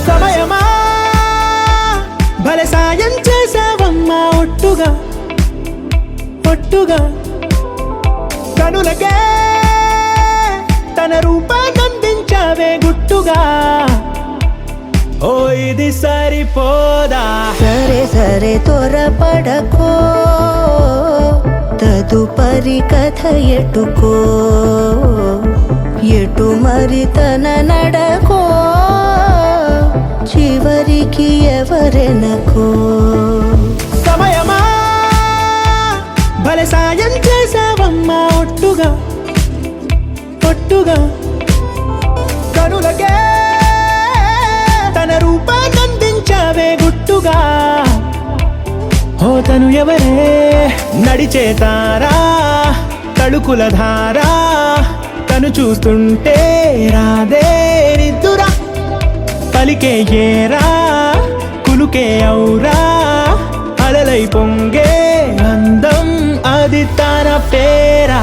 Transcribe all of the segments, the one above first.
సమయమా భలే సాయం చేసావమ్మా ఒట్టుగా ఒట్టుగా కనులకే తన రూపాన్నందించావే గుట్టుగా ఓ ఇది సరిపోదా సరే సరే త్వరపడకో తదుపరి కథ ఎటుకో ఎటు మరి తన నడకో చివరికి ఎవరెనకో సమయమా భలే సాయం చేసావమ్మా ఒట్టుగా ఒట్టుగా కనులకే తన రూపాన్నందించావే గుట్టుగా ఓ తను ఎవరే నడిచే తారా తళుకుల ధారా తను చూస్తుంటే రాదే నిద్దురా పలికే ఏరా కులుకే ఔరా అలలై పొంగే అందం అది తన పేరా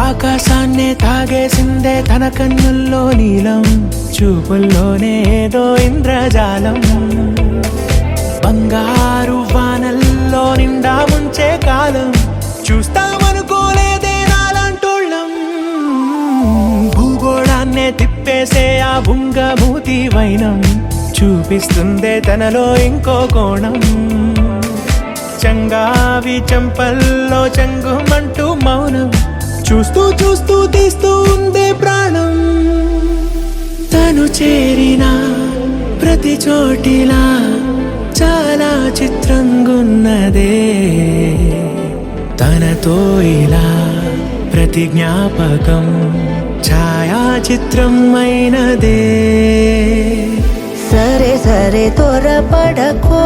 ఆకాశాన్నే తాగేసిందే తన కన్నుల్లో నీలం చూపుల్లోనే ఏదో ఇంద్రజాలం బంగారు వానల్లో నిండా ముంచే కాలం చూస్తామనుకోలేదే నాలాంటోళ్ళం భూగోళాన్నే తిప్పేసే ఆ బుంగమూతి వైనం చూపిస్తుందే తనలో ఇంకో కోణం చంగావి చంపల్లో చంగుమంటూ మౌనం చూస్తూ చూస్తూ తీస్తూ ఉందే ప్రాణం తను చేరిన ప్రతి చోటిలా చాలా చిత్రంగున్నదే తనతో ఇలా ప్రతి జ్ఞాపకం ఛాయాచిత్రం అయినదే సరే సరే త్వరపడకో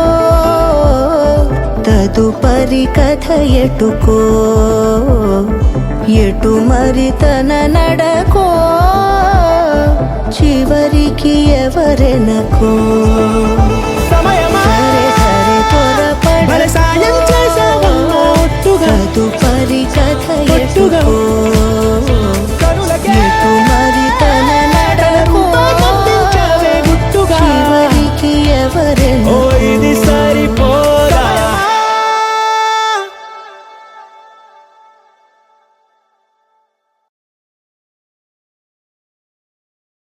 తదుపరి కథ ఎటుకో ఎటు మరి తన నడకో చివరికి ఎవరెనకో